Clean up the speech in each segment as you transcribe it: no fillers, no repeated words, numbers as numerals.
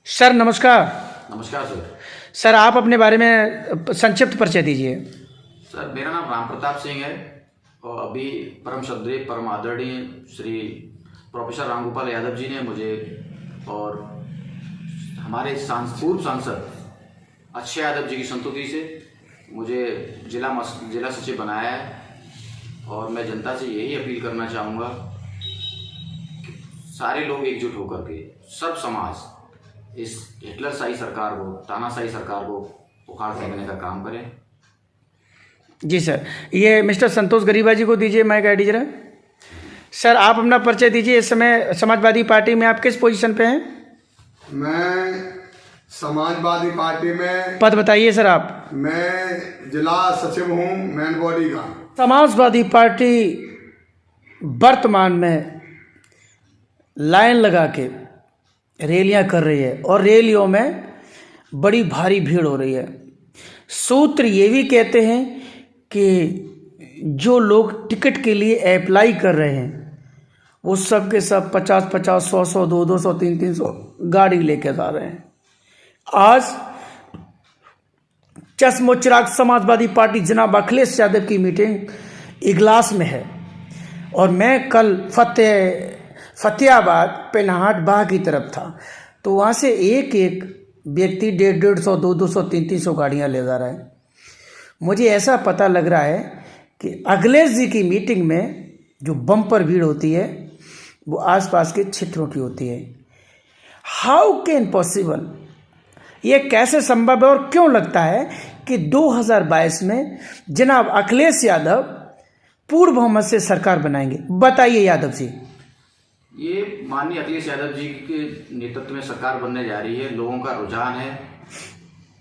Sir नमस्कार। नमस्कार sir. Sir आप अपने बारे में संक्षिप्त परिचय दीजिए। सर मेरा नाम राम प्रताप सिंह है और अभी परम श्रद्धेय परम आदरणीय श्री प्रोफेसर रामगोपाल यादव जी ने मुझे और हमारे पूर्व सांसद अक्षय यादव जी की संस्तुति से मुझे जिला सचिव बनाया है। और मैं जनता से यही अपील करना चाहूँगा कि सारे लोग एकजुट होकर के सब समाज इस हिटलरशाही सरकार को, तानाशाही सरकार को उखाड़ फेंकने का काम करें। जी सर, ये मिस्टर संतोष गरीबा जी को दीजिए माइक आईडी जरा। सर आप अपना परिचय दीजिए। इस समय समाजवादी पार्टी में आप किस पोजीशन पे हैं? मैं समाजवादी पार्टी में पद बताइए सर आप। मैं जिला सचिव हूँ मेन बॉडी का। समाजवादी पार्टी वर्तमान में लाइन लगा के रैलियां कर रही है और रैलियों में बड़ी भारी भीड़ हो रही है। सूत्र ये भी कहते हैं कि जो लोग टिकट के लिए अप्लाई कर रहे हैं वो सब के सब 50-50, 100-100, 200-200, 300-300 गाड़ी लेके जा रहे हैं। आज चश्मो चिराग समाजवादी पार्टी जनाब अखिलेश यादव की मीटिंग इगलास में है और मैं कल फतेहाबाद पेनाहाट बाह की तरफ था, तो वहाँ से एक एक व्यक्ति 150-150, 200-200, 300-300 गाड़ियाँ ले जा रहा है। मुझे ऐसा पता लग रहा है कि अखिलेश जी की मीटिंग में जो बम्पर भीड़ होती है वो आसपास के क्षेत्रों की होती है। हाउ कैन पॉसिबल, ये कैसे संभव है और क्यों लगता है कि 2022 में जनाब अखिलेश यादव पूर्ण बहुमत से सरकार बनाएंगे? बताइए यादव जी। ये माननीय अखिलेश यादव जी के नेतृत्व में सरकार बनने जा रही है। लोगों का रुझान है,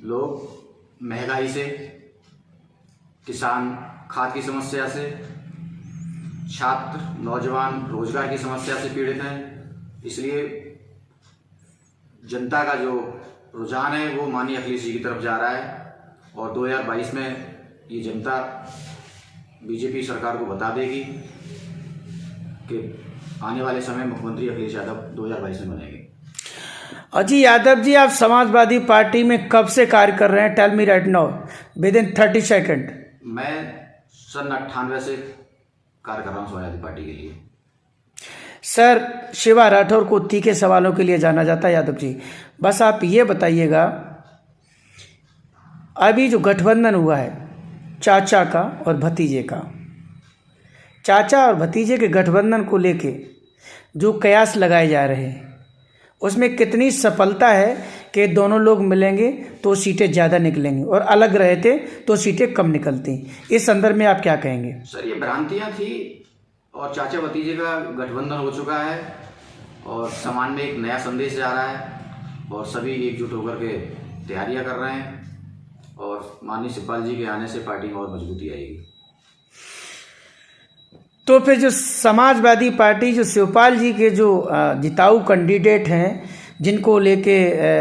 लोग महंगाई से, किसान खाद की समस्या से, छात्र नौजवान रोजगार की समस्या से पीड़ित हैं। इसलिए जनता का जो रुझान है वो माननीय अखिलेश जी की तरफ जा रहा है और 2022 में ये जनता बीजेपी सरकार को बता देगी कि आने वाले समय मुख्यमंत्री अखिलेश यादव 2022 में बनेंगे। अजी यादव जी, आप समाजवादी पार्टी में कब से कार्य कर रहे हैं? Tell me right now within 30 second. मैं सन 98 से कार्य कर रहा हूँ समाजवादी पार्टी के लिए। सर शिवा राठौर को तीखे सवालों के लिए जाना जाता है यादव जी। बस आप ये बताइएगा, अभी जो गठबंधन हुआ है चाचा का और भतीजे का, चाचा और भतीजे के गठबंधन को लेके जो कयास लगाए जा रहे हैं उसमें कितनी सफलता है कि दोनों लोग मिलेंगे तो सीटें ज़्यादा निकलेंगी और अलग रहते तो सीटें कम निकलती? इस संदर्भ में आप क्या कहेंगे? सर ये भ्रांतियाँ थी और चाचा भतीजे का गठबंधन हो चुका है और समाज में एक नया संदेश जा रहा है और सभी एकजुट होकर के तैयारियां कर रहे हैं और माननीय शिवपाल जी के आने से पार्टी में और मजबूती आएगी। तो फिर जो समाजवादी पार्टी, जो शिवपाल जी के जो जिताऊ कैंडिडेट हैं, जिनको लेके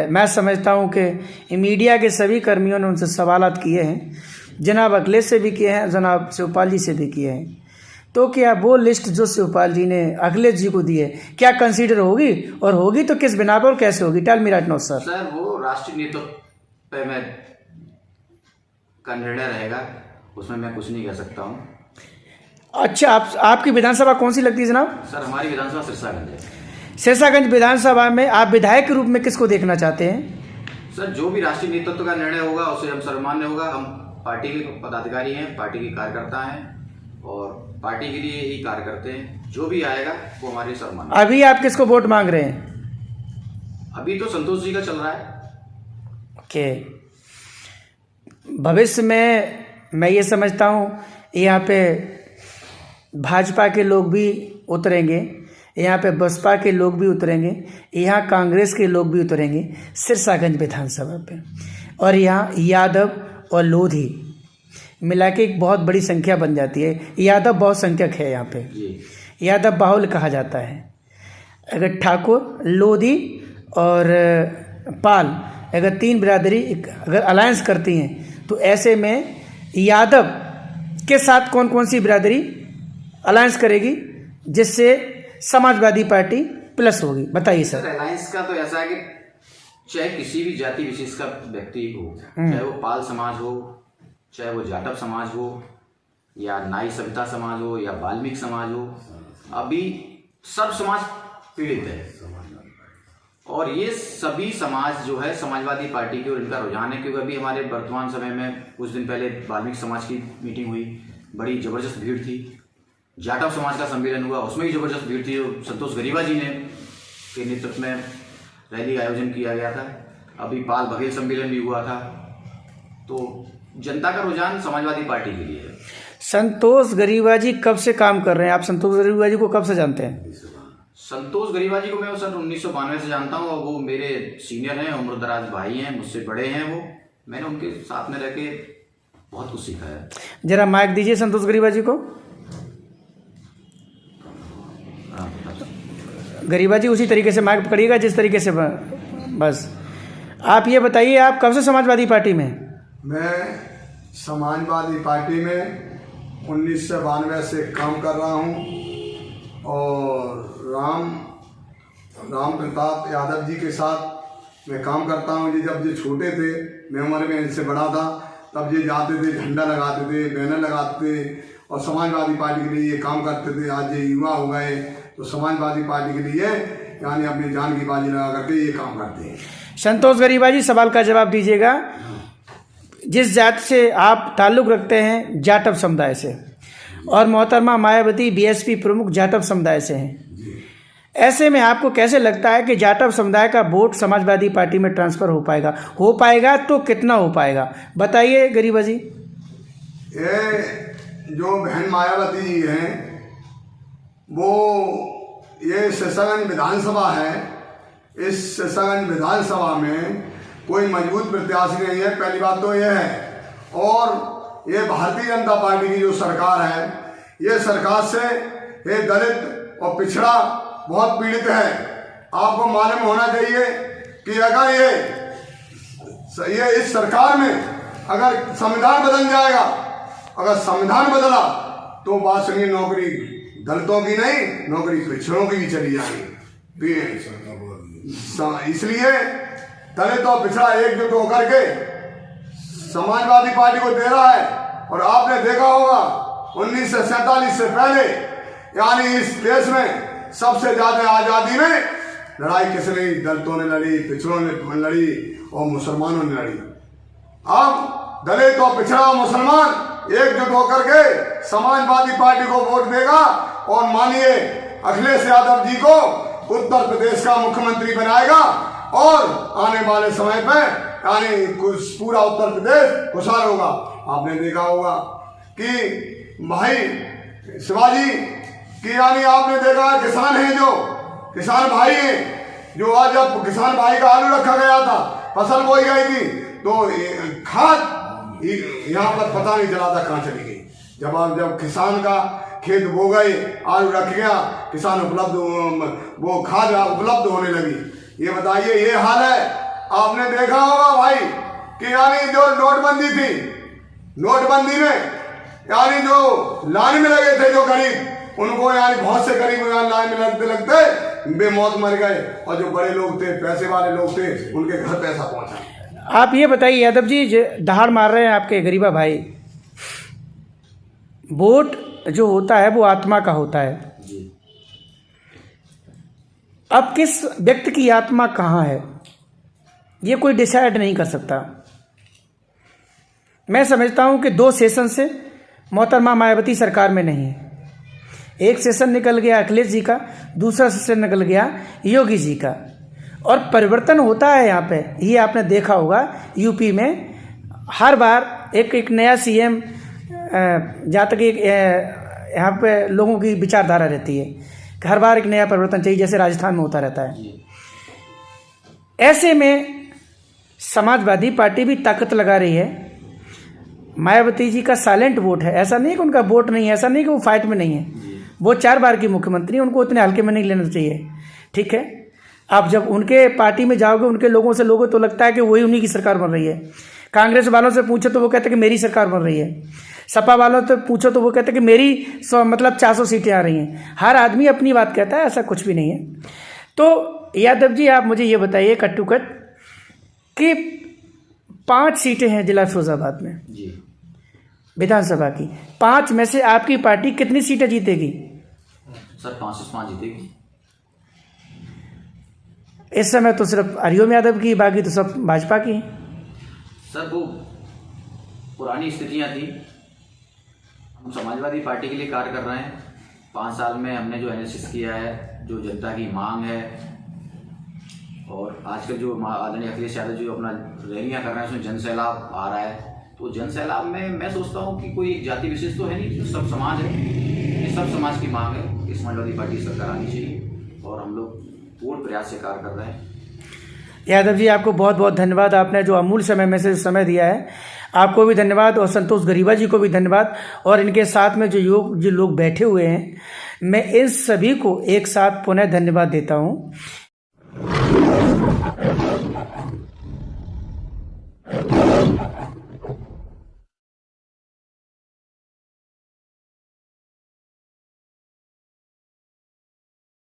मैं समझता हूं कि मीडिया के सभी कर्मियों ने उनसे सवालात किए हैं, जनाब अखिलेश से भी किए हैं, जनाब शिवपाल जी से भी किए हैं, तो क्या वो लिस्ट जो शिवपाल जी ने अखिलेश जी को दी है क्या कंसीडर होगी और होगी तो किस बिना पर और कैसे होगी? Tell me right now sir. Sir वो राष्ट्रीय नेतृत्व में का निर्णय रहेगा, उसमें मैं कुछ नहीं कह सकता हूँ। अच्छा, आपकी विधानसभा कौन सी लगती है जनाब? सर हमारी विधानसभा सिरसागंज है। सिरसागंज विधानसभा में आप विधायक के रूप में किसको देखना चाहते हैं? सर जो भी राष्ट्रीय नेतृत्व का निर्णय होगा उसे हम सर्वमान्य होगा। हम पार्टी के पदाधिकारी हैं, पार्टी के कार्यकर्ता हैं और पार्टी के लिए ही कार्य करते हैं। जो भी आएगा वो हमारे सर्वमान्य। अभी आप किसको वोट मांग रहे हैं? अभी तो संतोष जी का चल रहा है। ओके, भविष्य में मैं ये समझता हूँ यहाँ पे भाजपा के लोग भी उतरेंगे, यहाँ पे बसपा के लोग भी उतरेंगे, यहाँ कांग्रेस के लोग भी उतरेंगे सिरसागंज विधानसभा पे, और यहाँ यादव और लोधी मिला के एक बहुत बड़ी संख्या बन जाती है। यादव बहुत संख्यक है यहाँ पे, यादव बाहुल कहा जाता है। अगर ठाकुर, लोधी और पाल अगर 3 बिरादरी अगर अलायंस करती हैं तो ऐसे में यादव के साथ कौन कौन सी बिरादरी अलायंस करेगी जिससे समाजवादी पार्टी प्लस होगी? बताइए सर। अलायंस का तो ऐसा है कि चाहे किसी भी जाति विशेष का व्यक्ति हो, चाहे वो पाल समाज हो, चाहे वो जाटव समाज हो, या नाई सविता समाज हो, या वाल्मीकि समाज हो, अभी सब समाज पीड़ित है। और ये सभी समाज जो है समाजवादी पार्टी की ओर इनका रुझान है, क्योंकि अभी हमारे वर्तमान समय में कुछ दिन पहले वाल्मीकि समाज की मीटिंग हुई, बड़ी जबरदस्त भीड़ थी। जाटव समाज का सम्मेलन हुआ, उसमें भी जबरदस्त भीड़ थी। संतोष गरीबा जी ने के नेतृत्व में रैली आयोजन किया गया था। अभी पाल बघेल सम्मेलन भी हुआ था। तो जनता का रुझान समाजवादी पार्टी के लिए है। संतोष गरीबा जी कब से काम कर रहे हैं? आप संतोष गरीबा जी को कब से जानते हैं? संतोष गरीबा जी को मैं सन 1992 से जानता हूँ, और वो मेरे सीनियर हैं, उम्रदराज भाई हैं, मुझसे बड़े हैं। वो मैंने उनके साथ में रह के बहुत कुछ सीखा है। जरा माइक दीजिए संतोष गरीबा जी को। गरीबा जी उसी तरीके से माइक पकड़िएगा जिस तरीके से बस। आप ये बताइए, आप कब से समाजवादी पार्टी में? मैं समाजवादी पार्टी में 1992 से काम कर रहा हूँ, और राम प्रताप यादव जी के साथ मैं काम करता हूँ। जब ये छोटे थे, मैं उम्र में इनसे बड़ा था, तब ये जाते थे, झंडा लगाते थे, बैनर लगाते थे और समाजवादी पार्टी के लिए ये काम करते थे। आज ये युवा हो गए तो समाजवादी पार्टी के लिए यानी अपनी जान की बाजी लगा करके ये काम करते हैं। संतोष गरीबा जी, सवाल का जवाब दीजिएगा। जिस जात से आप ताल्लुक़ रखते हैं, जाटव समुदाय से, और मोहतरमा मायावती बीएसपी प्रमुख जाटव समुदाय से हैं, ऐसे में आपको कैसे लगता है कि जाटव समुदाय का वोट समाजवादी पार्टी में ट्रांसफ़र हो पाएगा? हो पाएगा तो कितना हो पाएगा, बताइए गरीबा जी। ये जो बहन मायावती जी हैं, वो ये शेषागंज विधानसभा है। इस शेषागंज विधानसभा में कोई मजबूत प्रत्याशी नहीं है, पहली बात तो ये है। और ये भारतीय जनता पार्टी की जो सरकार है, ये सरकार से ये दलित और पिछड़ा बहुत पीड़ित है। आपको मालूम होना चाहिए कि अगर ये इस सरकार में अगर संविधान बदल जाएगा, अगर संविधान बदला तो बात सुनिए, नौकरी दलितों की नहीं, नौकरी पिछड़ों की भी चली जाएगी। इसलिए दलित और पिछड़ा एकजुट होकर के समाजवादी पार्टी को दे रहा है। और आपने देखा होगा 1947 से पहले यानी इस देश में सबसे ज्यादा आजादी में लड़ाई किसने लड़ी? दलितों ने लड़ी, पिछड़ों ने लड़ी और मुसलमानों ने लड़ी। अब दलित और पिछड़ा और मुसलमान एकजुट होकर के समाजवादी पार्टी को वोट देगा और मानिए अखिलेश यादव जी को उत्तर प्रदेश का मुख्यमंत्री बनाएगा, और आने वाले समय पर यानी पूरा उत्तर प्रदेश खुशहाल होगा। आपने देखा होगा कि भाई शिवाजी कि यानी आपने देखा किसान हैं, जो किसान भाई हैं, जो आज जब किसान भाई का आलू रखा गया था, फसल बोई गई थी, तो खाद यहाँ पर पता नहीं चला था कहाँ चली गई। जब किसान का खेत बो गए, आलू रख गया, किसान वो खाद उपलब्ध होने लगी। ये बताइए, ये हाल है। आपने देखा होगा भाई कि यानी जो नोटबंदी थी, नोटबंदी में यानी जो लाइन में लगे थे जो गरीब, उनको यानी बहुत से गरीब लाइन में लगते लगते बेमौत मर गए, और जो बड़े लोग थे, पैसे वाले लोग थे, उनके घर पैसा पहुंचा। आप ये बताइए यादव जी, दहाड़ मार रहे हैं आपके गरीबा भाई, वोट जो होता है वो आत्मा का होता है। अब किस व्यक्ति की आत्मा कहाँ है, ये कोई डिसाइड नहीं कर सकता। मैं समझता हूँ कि 2 सेशन से मोहतरमा मायावती सरकार में नहीं है। एक सेशन निकल गया अखिलेश जी का, दूसरा सेशन निकल गया योगी जी का, और परिवर्तन होता है यहाँ पे। ये आपने देखा होगा यूपी में हर बार एक नया सीएम, जहाँ तक यहाँ पे लोगों की विचारधारा रहती है कि हर बार एक नया परिवर्तन चाहिए, जैसे राजस्थान में होता रहता है। ऐसे में समाजवादी पार्टी भी ताकत लगा रही है। मायावती जी का साइलेंट वोट है, ऐसा नहीं कि उनका वोट नहीं है, ऐसा नहीं कि वो फाइट में नहीं है। वो 4 बार की मुख्यमंत्री, उनको उतने हल्के में नहीं लेना चाहिए, ठीक है। आप जब उनके पार्टी में जाओगे, उनके लोगों से लोगों तो लगता है कि वही उन्हीं की सरकार बन रही है। कांग्रेस वालों से पूछो तो वो कहते हैं कि मेरी सरकार बन रही है। सपा वालों से पूछो तो वो कहते हैं कि मेरी 400 सीटें आ रही हैं। हर आदमी अपनी बात कहता है, ऐसा कुछ भी नहीं है। तो यादव जी, आप मुझे ये बताइए कट्टू कट कि 5 सीटें हैं जिला फिरोजाबाद में जी विधानसभा की, 5 में से आपकी पार्टी कितनी सीटें जीतेगी? सर 5 से 5 जीतेगी। इस समय तो सिर्फ हरिओम यादव की, बाकी तो सब भाजपा की हैं। सर वो पुरानी स्थितियां थी। हम समाजवादी पार्टी के लिए कार्य कर रहे हैं। 5 साल में हमने जो एनालिसिस किया है, जो जनता की मांग है, और आजकल जो आदरणीय अखिलेश यादव जी अपना रैलियां कर रहे हैं, उसमें जन सैलाब आ रहा है। तो जन सैलाब में मैं सोचता हूँ कि कोई जाति विशेष तो है नहीं, जो सब समाज है, ये सब समाज की मांग है कि समाजवादी पार्टी की सरकार आनी चाहिए, और हम लोग पूर्ण प्रयास से कार्य कर रहे हैं। यादव जी, आपको बहुत बहुत धन्यवाद। आपने जो अमूल्य समय में से समय दिया है, आपको भी धन्यवाद, और संतोष गरीबा जी को भी धन्यवाद, और इनके साथ में जो लोग बैठे हुए हैं, मैं इन सभी को एक साथ पुनः धन्यवाद देता हूँ।